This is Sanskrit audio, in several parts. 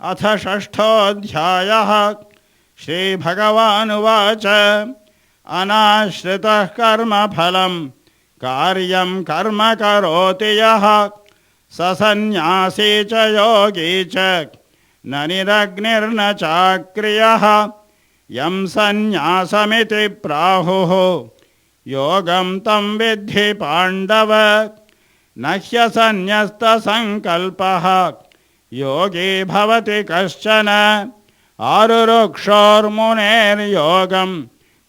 अथ षष्ठोऽध्यायः। श्रीभगवानुवाच अनाश्रितः कर्मफलं कार्यं कर्म करोति यः स सन्न्यासी च योगी च न निरग्निर्न चाक्रियः यं सन्न्यासमिति प्राहुः योगं तं विद्धि पाण्डव न ह्यसन्न्यस्तसङ्कल्पः योगी भवति कश्चन आरुरुक्षोर्मुनेर्योगं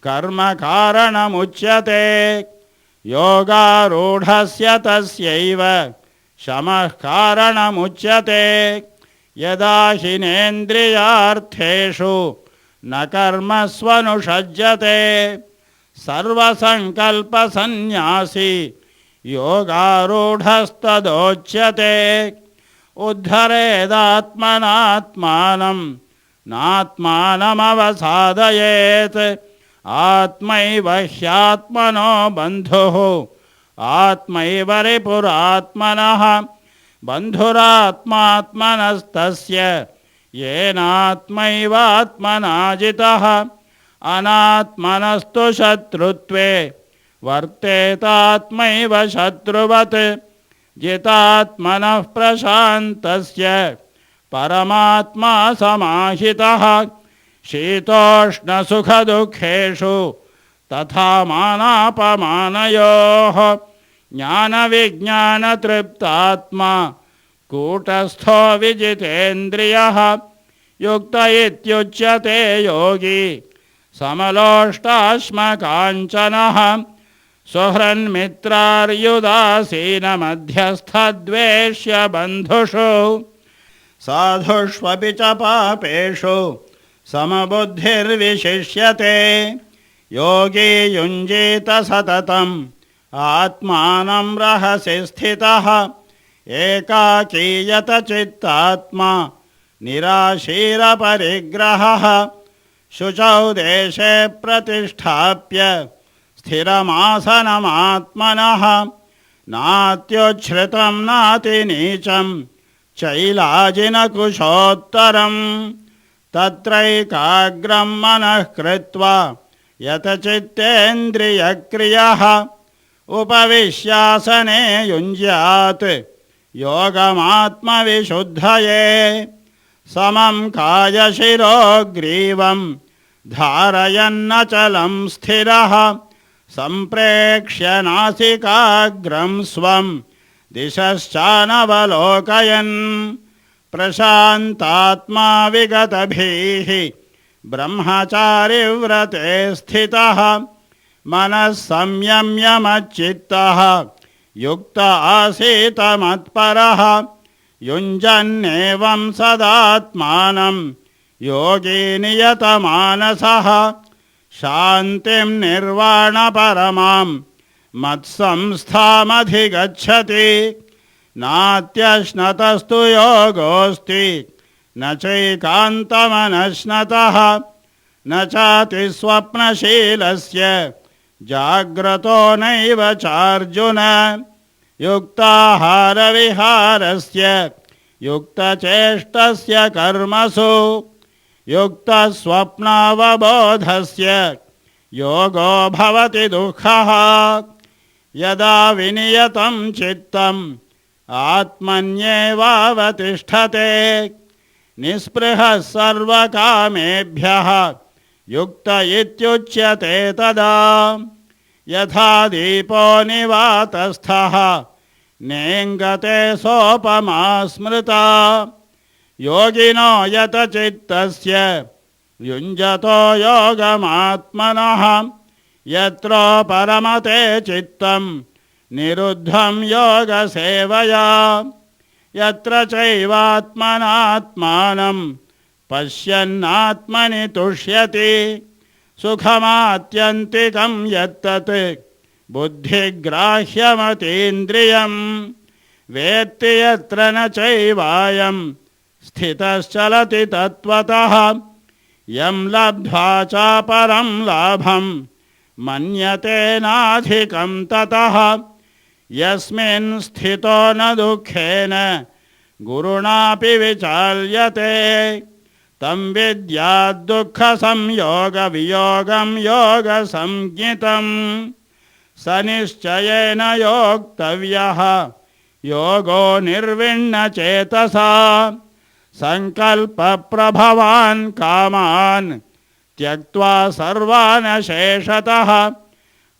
कर्म कारणमुच्यते योगारूढस्य तस्यैव शमः कारणमुच्यते यदा हिनेन्द्रियार्थेषु न कर्मस्वनुषज्यते सर्वसङ्कल्पसन्न्यासी योगारूढस्तदोच्यते उद्धरेदात्मनात्मानं नात्मानमवसादयेत् आत्मैव ह्यात्मनो बन्धुः आत्मैव रिपुरात्मनः बन्धुरात्मात्मनस्तस्य येनात्मैवात्मना जितः अनात्मनस्तु शत्रुत्वे वर्तेतात्मैव शत्रुवत् जितात्मनः प्रशान्तस्य परमात्मा समाहितः शीतोष्णसुखदुःखेषु तथा मानापमानयोः ज्ञानविज्ञानतृप्तात्मा कूटस्थो विजितेन्द्रियः युक्त इत्युच्यते योगी समलोष्टाश्मकाञ्चनः सुहृन्मित्रार्युदासीनमध्यस्थद्वेष्य बन्धुषु साधुष्वपि च पापेषु समबुद्धिर्विशिष्यते योगी युञ्जीत सततम् आत्मानं रहसि स्थितः एकाकीयत चित्तात्मा निराशीरपरिग्रहः शुचौ देशे प्रतिष्ठाप्य स्थिरमासनमात्मनः नात्युच्छ्रितं नातिनीचं चैलाजिनकुशोत्तरं तत्रैकाग्रं मनः कृत्वा यतचित्तेन्द्रियक्रियः उपविश्यासने युञ्ज्यात् योगमात्मविशुद्धये समं कायशिरो ग्रीवं धारयन्नचलं स्थिरः सम्प्रेक्ष्य नासिकाग्रं स्वं दिशश्चानवलोकयन् प्रशान्तात्मा विगतभिः ब्रह्मचारिव्रते स्थितः मनः संयम्य मच्चित्तः युक्त आसीत मत्परः युञ्जन्नेवं सदात्मानं योगी नियतमानसः शान्तिं निर्वाणपरमां मत्संस्थामधिगच्छति नात्यश्नतस्तु योगोऽस्ति न चैकान्तमनश्नतः न चातिस्वप्नशीलस्य जाग्रतो नैव चार्जुन युक्ताहारविहारस्य युक्तचेष्टस्य कर्मसु युक्तस्वप्नावबोधस्य योगो भवति दुःखः यदा विनियतं चित्तम् आत्मन्येवावतिष्ठते निःस्पृहः सर्वकामेभ्यः युक्त इत्युच्यते तदा यथा दीपो निवातस्थः नेङ्गते सोपमा स्मृता योगिनो यतचित्तस्य युञ्जतो योगमात्मनः यत्रो परमते चित्तं निरुद्धं योगसेवया यत्र चैवात्मनात्मानं पश्यन्नात्मनि तुष्यति सुखमात्यन्तिकं यत्तत् बुद्धिग्राह्यमतीन्द्रियं वेत्ति यत्र न चैवायं स्थितश्चलति तत्त्वतः यं लब्ध्वा चापरं लाभं मन्यते नाधिकं ततः यस्मिन् स्थितो न दुःखेन गुरुणापि विचाल्यते तं विद्यात् दुःखसंयोगवियोगं योगसंज्ञितं स निश्चयेन योक्तव्यः योगो निर्विण्णचेतसा संकल्पप्रभवान् कामान् त्यक्त्वा सर्वान् शेषतः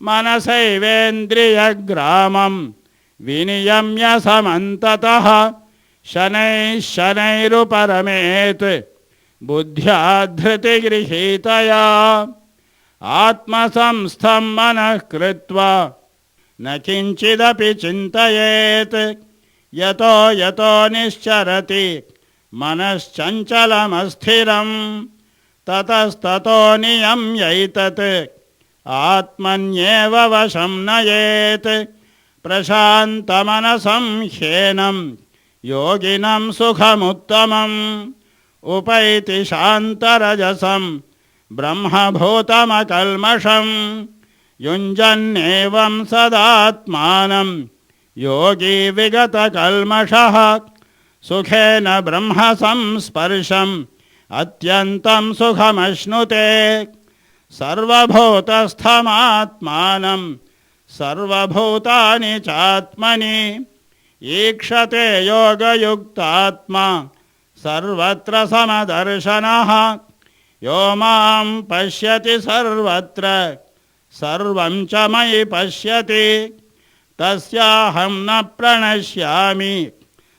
मनसैवेन्द्रियग्रामं विनियम्य समन्ततः शनैः शनैरुपरमेत् बुद्ध्या धृतिगृहीतया आत्मसंस्थं मनः कृत्वा न किञ्चिदपि चिन्तयेत् यतो यतो निश्चरति मनश्चञ्चलमस्थिरं ततस्ततो नियम्यैतत् आत्मन्येव वशं नयेत् प्रशान्तमनसं ह्येनं योगिनं सुखमुत्तमम् उपैति शान्तरजसं ब्रह्मभूतमकल्मषं युञ्जन्नेवं सदात्मानं योगी विगतकल्मषः सुखेन ब्रह्मसंस्पर्शम् अत्यन्तं सुखमश्नुते सर्वभूतस्थमात्मानं सर्वभूतानि चात्मनि ईक्षते योगयुक्तात्मा सर्वत्र समदर्शनः यो मां पश्यति सर्वत्र सर्वं च मयि पश्यति तस्याहं न प्रणश्यामि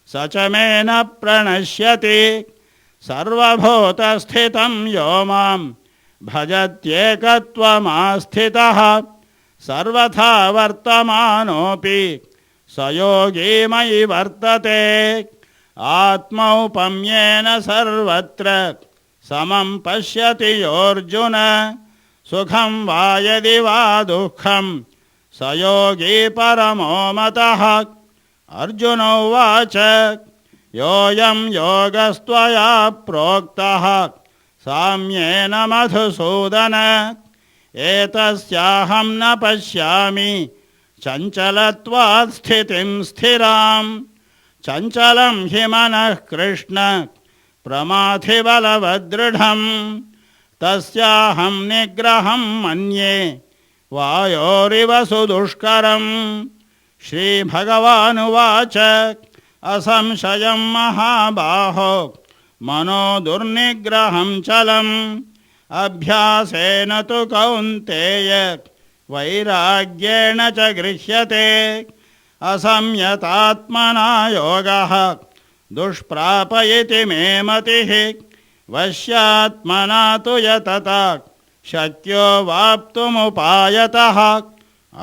स च मे न प्रणश्यति सर्वभूतस्थितं यो मां भजत्येकत्वमास्थितः सर्वथा वर्तमानोऽपि स योगी मयि वर्तते आत्मौपम्येन सर्वत्र समं पश्यति योऽर्जुन सुखं वा यदि वा दुःखं स योगी परमो मतः अर्जुन उवाच योऽयं योगस्त्वया प्रोक्तः साम्येन मधुसूदन एतस्याहं न पश्यामि चञ्चलत्वात् स्थितिं स्थिरां चञ्चलं हि मनः कृष्ण प्रमाथि बलवदृढं तस्याहं निग्रहं मन्ये वायोरिव सुदुष्करं श्रीभगवानुवाच असंशयं महाबाहो मनो दुर्निग्रहं चलम् अभ्यासेन तु कौन्तेय वैराग्येण च गृह्यते असंयतात्मना योगः दुष्प्राप इति मे मतिः वश्यात्मना तु यतता शक्यो वाप्तुमुपायतः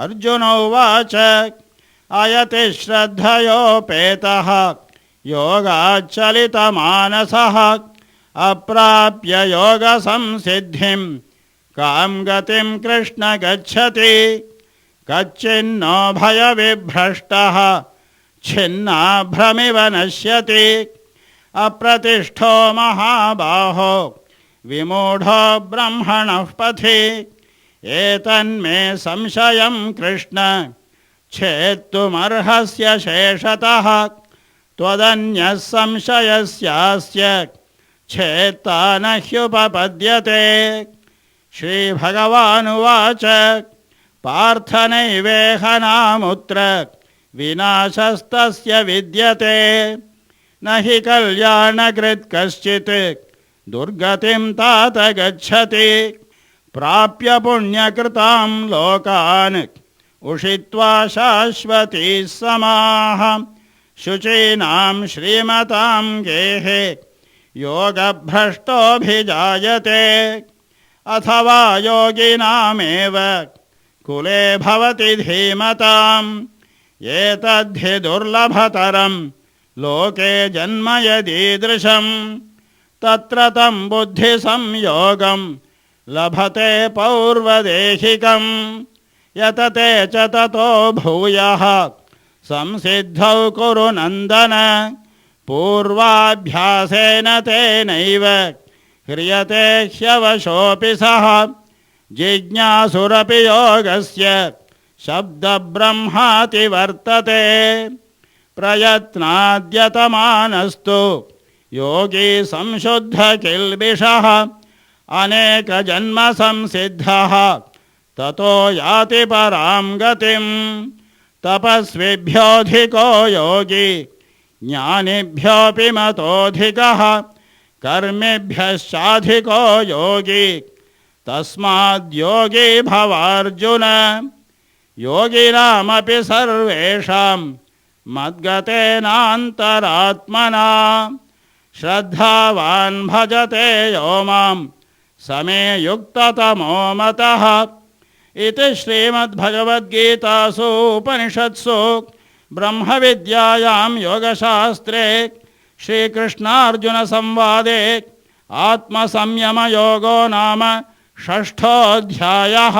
अर्जुन उवाच अयति श्रद्धयोपेतः योगाच्चलितमानसः अप्राप्य योगसंसिद्धिं कां गतिं कृष्ण गच्छति कच्चिन्नो भयविभ्रष्टः छिन्नाभ्रमिव नश्यति अप्रतिष्ठो महाबाहो विमूढो ब्रह्मणः पथि एतन्मे संशयं कृष्ण छेत्तुमर्हस्य शेषतः त्वदन्यः संशयस्यास्य छेत्ता न ह्युपपद्यते श्रीभगवानुवाच पार्थ नैवेह नामुत्र विनाशस्तस्य विद्यते न हि कल्याणकृत् कश्चित् दुर्गतिं तात गच्छति प्राप्य पुण्यकृतां लोकान् उषित्वा शाश्वतीः समाः शुचीनां श्रीमतां गेहे योगभ्रष्टोऽभिजायते अथवा योगिनामेव कुले भवति धीमताम् एतद्धि दुर्लभतरं लोके जन्म यदीदृशं तत्र तं बुद्धिसंयोगं लभते पौर्वदेहिकं यतते च ततो भूयः संसिद्धौ कुरु नन्दन पूर्वाभ्यासेन तेनैव ह्रियते ह्यवशोऽपि सः जिज्ञासुरपि योगस्य शब्दब्रह्माति वर्तते प्रयत्नाद्यतमानस्तु योगी संशुद्धकिल्बिषः अनेकजन्मसंसिद्धः ततो याति परां गतिं तपस्विभ्योऽधिको योगी ज्ञानिभ्योऽपि मतोऽधिकः कर्मिभ्यश्चाधिको योगी तस्माद्योगी भवार्जुन योगिनामपि सर्वेषां मद्गतेनान्तरात्मना श्रद्धावान् भजते यो मां समे युक्ततमो मतः इति श्रीमद्भगवद्गीतासु उपनिषत्सु ब्रह्मविद्यायां योगशास्त्रे श्रीकृष्णार्जुनसंवादे आत्मसंयमयोगो नाम षष्ठोऽध्यायः।